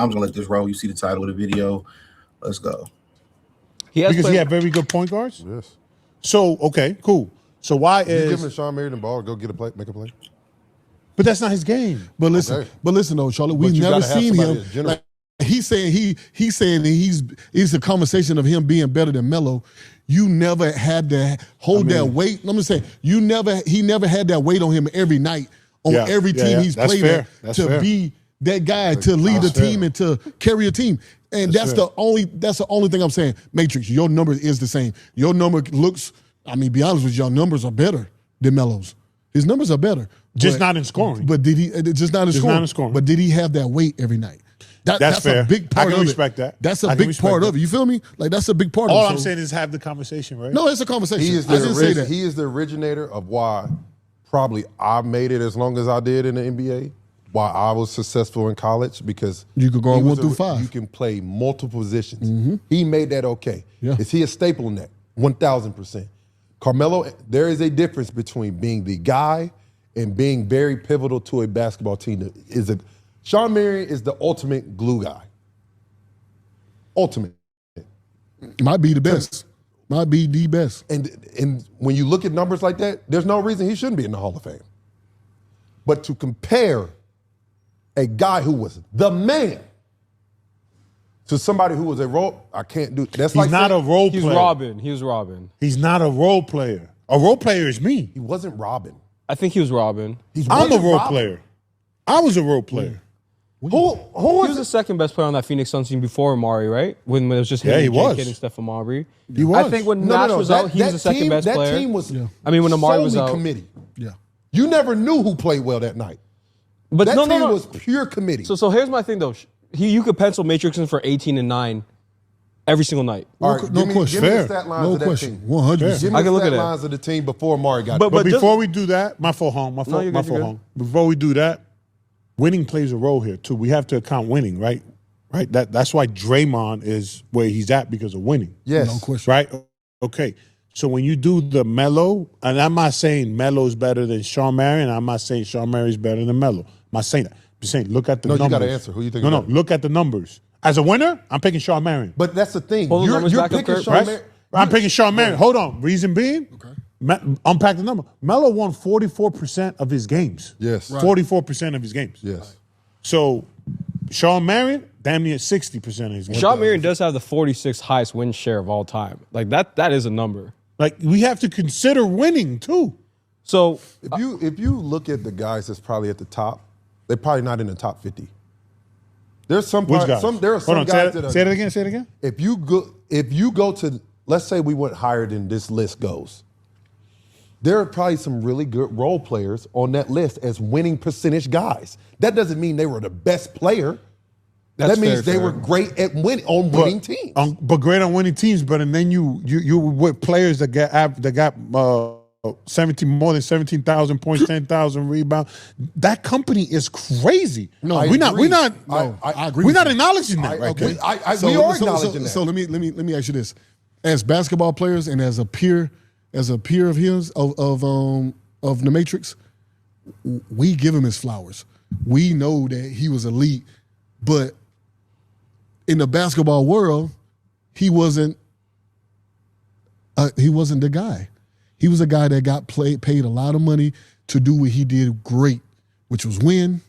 I'm just gonna let this roll. You see the title of the video. Let's go. He had very good point guards? Yes. So, okay, cool. So why You is... giving Shawn Marion the ball to go get a play, make a play? But that's not his game. But listen though, Charlotte, we've never seen him. Like, he's saying he's a conversation of him being better than Melo. You never had to hold that weight. I'm gonna say he never had that weight on him every night on every team he's played at to be that guy to lead the team and to carry a team. And that's the only thing I'm saying. Matrix, your number is the same. Your number looks, I mean, be honest with you, your numbers are better than Melo's. His numbers are better. Just not in scoring. But did he just not in scoring? But did he have that weight every night? That's fair. A big part of it. I can respect that. That's a big part of it. You feel me? Like that's a big part of it. All I'm saying is have the conversation, right? No, it's a conversation. He is the originator of why probably I made it as long as I did in the NBA. Why I was successful in college, because you could go 1 through 5. You can play multiple positions. He made that okay. Yeah. Is he a staple in that? 1,000%. Carmelo, there is a difference between being the guy and being very pivotal to a basketball team. Shawn Marion is the ultimate glue guy. Ultimate. Might be the best. Might be the best. And when you look at numbers like that, there's no reason he shouldn't be in the Hall of Fame. But to compare a guy who was the man to somebody who was a role, I can't do. That's He's not a role player. He was Robin. He's not a role player. A role player is me. He wasn't Robin. I think he was Robin. I'm a role player. I was a role player. He was the second best player on that Phoenix Suns team before Amari, right? When it was just him and Jake hitting Steph Amari. He was. I think when Nash was out, he was the second best player. That team was I mean, when Amari was out. committee. Yeah. You never knew who played well that night. But that team was pure committee. So here's my thing, though. You could pencil Matrix in for 18 and 9 every single night. All right, no question. Give me the stat lines of that team. 100%. Give me I can the look stat at it. lines of the team before Amari got But before we do that, my fault home. Before we do that, winning plays a role here too. We have to account winning, right? Right. That's why Draymond is where he's at, because of winning. Yes. No question. Right? Okay. So when you do the Melo, and I'm not saying Melo's better than Shawn Marion, I'm not saying Shawn Marion's better than Melo. I'm not saying that. I'm just saying, look at the numbers. No, you got to answer. Who you think? No, look at the numbers. As a winner, I'm picking Shawn Marion. But that's the thing. You're picking Shawn Marion. I'm picking Shawn Marion. Hold on. Reason being, unpack the number. Melo won 44% of his games. Yes. Right. 44% of his games. Yes. So Shawn Marion, damn near 60% of his games. Shawn Marion does have the 46th highest win share of all time. Like that is a number. Like, we have to consider winning too. So if you look at the guys that's probably at the top, they're probably not in the top 50. There's some Which guys? There are some guys that are, say it again. Say it again. If you go to, let's say we went higher than this list goes, there are probably some really good role players on that list as winning percentage guys. That doesn't mean they were the best player. That means they were great at winning teams. But great on winning teams. But and then you with players that got more than 17,000 points, 10,000 rebounds. That company is crazy. No, I agree. We're not acknowledging that, right? We are acknowledging that. So let me ask you this: as basketball players and as a peer of his of the Matrix, we give him his flowers. We know that he was elite, but in the basketball world, he wasn't the guy. He was a guy that got paid a lot of money to do what he did great, which was win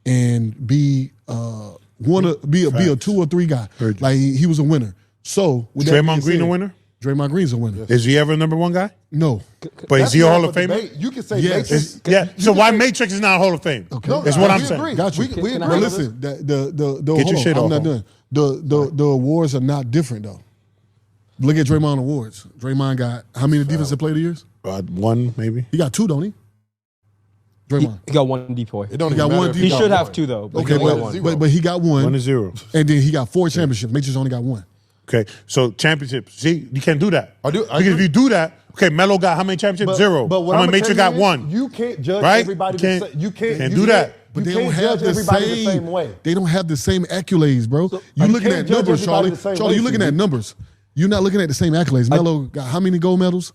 and be a 2 or 3 guy. Like he was a winner. So with Draymond Green a winner? Draymond Green's a winner. Is he ever a number 1 guy? No. But is he a Hall of Famer? You can say yes. Matrix. So why Matrix is not a Hall of Fame? Okay. No, that's what I'm saying. Got you. We agree. But listen, the Get your shit off. I'm not done. The awards are not different though. Look at Draymond awards. Draymond got how many defensive player of the years? 1 maybe. He got 2, don't he? Draymond. He got 1 depoy. It don't He got even one matter if He got should one. have 2 though. Okay, but he got 1. 1 to 0. And then he got 4 championships. Matrix only got 1. Okay, so championships. See, you can't do that. I do. Because if you do that, okay, Melo got how many championships? 0. But what how I'm many Matrix got? 1. You can't judge Right? everybody. You can't do that. But you they don't can't have judge everybody the same way. They don't have the same accolades, bro. You looking can't at judge numbers, everybody Charlie. the same Charlie, you way, looking at CB. numbers. You're not looking at the same accolades. Melo got how many gold medals?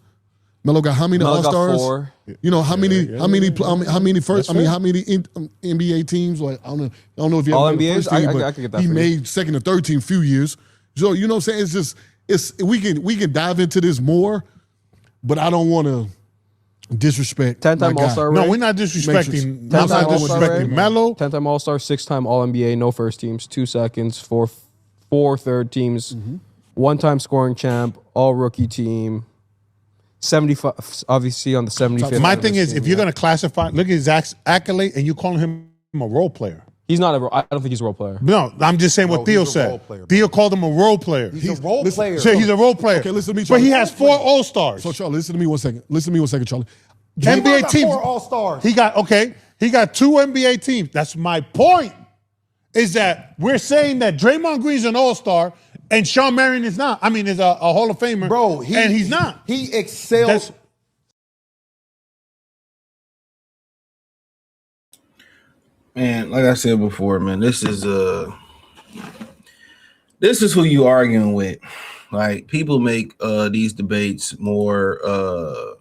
Melo got how many All Stars? 4. You know how many first? I mean, how many NBA teams? Like I don't know if you All have the NBAs. first team, I but could get that. He for made you. second and third team a few years. So you know what I'm saying? We can dive into this more, but I don't want to disrespect. 10-time All-Star. No, we're not disrespecting. 10-time All-Star. Melo. 10-time All-Star, 6-time All-NBA, no first teams, 2 seconds, four third teams, 1-time scoring champ, All-Rookie team. 75, obviously on the 75th. My thing is, if you're gonna classify, look at his accolade, and you calling him a role player. He's not I don't think he's a role player. No, I'm just saying what Theo said. Theo called him a role player. He's a role player. So he's a role player. Okay, listen to me, But Charlie. he has 4 All-Stars. So Charlie, listen to me one second. Charlie. NBA teams. 4 All-Stars. He got 2 NBA teams. That's my point. Is that we're saying that Draymond Green's an All-Star and Shawn Marion is not. I mean, is a Hall of Famer. Bro, and he's not. He excelled. Man, like I said before, man, this is who you arguing with. Like, people make these debates more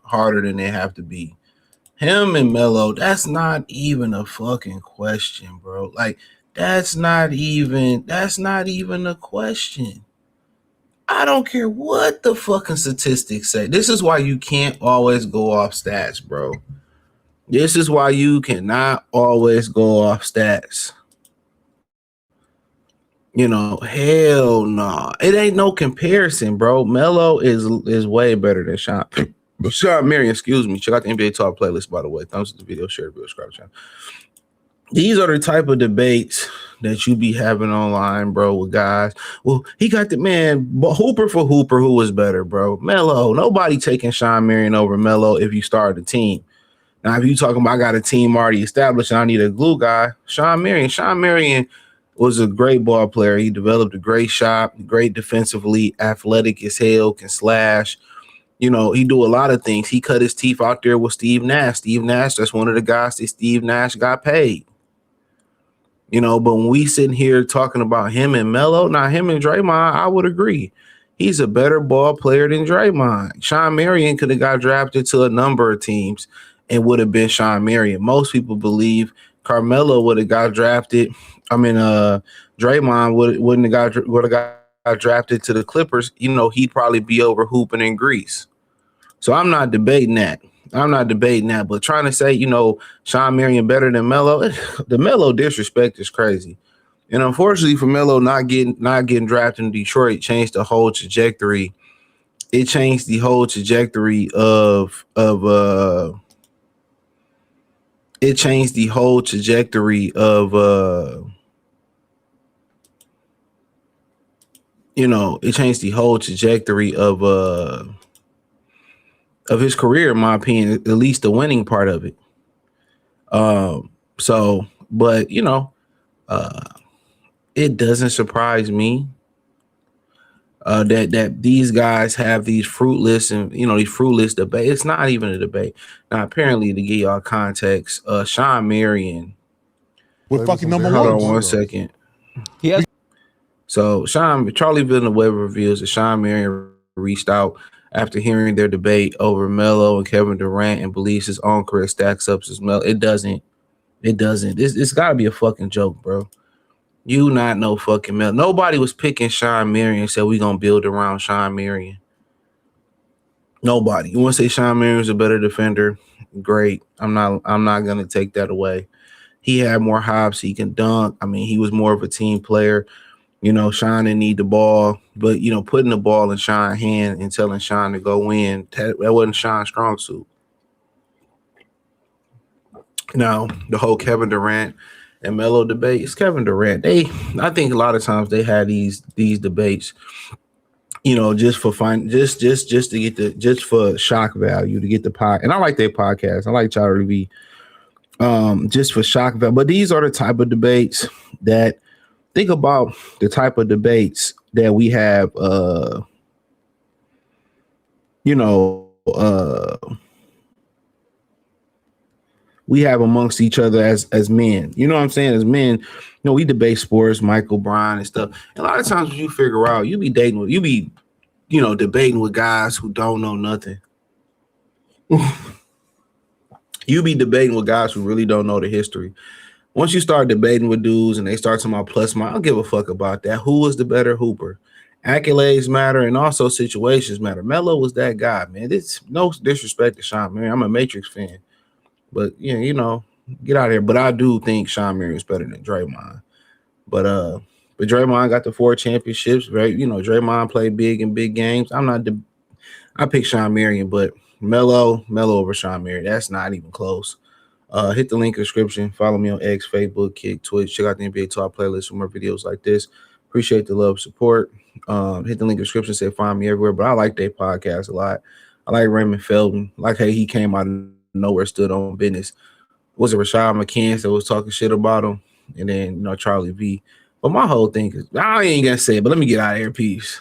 harder than they have to be. Him and Melo, that's not even a fucking question, bro. Like, that's not even a question. I don't care what the fucking statistics say. This is why you can't always go off stats, bro. This is why you cannot always go off stats. You know, hell no. Nah. It ain't no comparison, bro. Melo is way better than Shawn. Shawn Marion, excuse me. Check out the NBA Talk playlist, by the way. Thumbs up the video, share the video, subscribe to the channel. These are the type of debates that you be having online, bro, with guys. Well, he got the man, Hooper for Hooper, who was better, bro. Melo, nobody taking Shawn Marion over Melo if you start a team. Now, if you talking about I got a team already established and I need a glue guy, Shawn Marion was a great ball player. He developed a great shot, great defensively, athletic as hell, can slash. You know, he do a lot of things. He cut his teeth out there with Steve Nash. Steve Nash, that's one of the guys that Steve Nash got paid. You know, but when we sitting here talking about him and Melo, now him and Draymond, I would agree. He's a better ball player than Draymond. Shawn Marion could have got drafted to a number of teams and would have been Shawn Marion. Most people believe Carmelo would have got drafted. I mean, Draymond would have got drafted to the Clippers. You know, he'd probably be over hooping in Greece. So I'm not debating that. But trying to say, you know, Shawn Marion better than Melo, the Melo disrespect is crazy. And unfortunately for Melo not getting drafted in Detroit changed the whole trajectory. It changed the whole trajectory of it changed the whole trajectory of his career, in my opinion, at least the winning part of it. But you know, it doesn't surprise me that these guys have these fruitless debate. It's not even a debate. Now, apparently, to give y'all context, Shawn Marion. We're fucking number Hold one. on 1 second. Yes. So Charlie Villanueva reveals that Shawn Marion reached out after hearing their debate over Melo and Kevin Durant and believes his own career stacks up as Melo. It doesn't. It's got to be a fucking joke, bro. You not no fucking Melo. Nobody was picking Shawn Marion and said we gonna build around Shawn Marion. Nobody. You want to say Shawn Marion's a better defender? Great. I'm not gonna take that away. He had more hops. He can dunk. I mean, he was more of a team player. You know, Shawn didn't need the ball, but you know, putting the ball in Shawn's hand and telling Shawn to go in, that wasn't Shawn's strong suit. Now, the whole Kevin Durant and Melo debate, it's Kevin Durant. I think a lot of times they had these debates, you know, just for fun, just to get just for shock value, to get the pod. And I like their podcast. I like Charlie V. Just for shock value. But these are the type of debates that, think about the type of debates that we have, we have amongst each other as men. You know what I'm saying? As men, you know, we debate sports, Michael Bryan and stuff. And a lot of times when you figure out, debating with guys who don't know nothing. You be debating with guys who really don't know the history. Once you start debating with dudes and they start talking about plus minus, I don't give a fuck about that. Who was the better hooper? Accolades matter and also situations matter. Melo was that guy, man. It's no disrespect to Shawn Marion. I'm a Matrix fan. But yeah, you know, get out of here. But I do think Shawn Marion is better than Draymond. But Draymond got the 4 championships, right? You know, Draymond played big in big games. I pick Shawn Marion, but Melo over Shawn Marion. That's not even close. Hit the link in the description. Follow me on X, Facebook, Kick, Twitch. Check out the NBA Talk playlist for more videos like this. Appreciate the love, support. Hit the link in the description. Say find me everywhere. But I like their podcast a lot. I like Raymond Felton. Like how he came out of nowhere, stood on business. Was it Rashad McCants that was talking shit about him? And then, you know, Charlie V. But my whole thing is, I ain't gonna say it, but let me get out of here. Peace.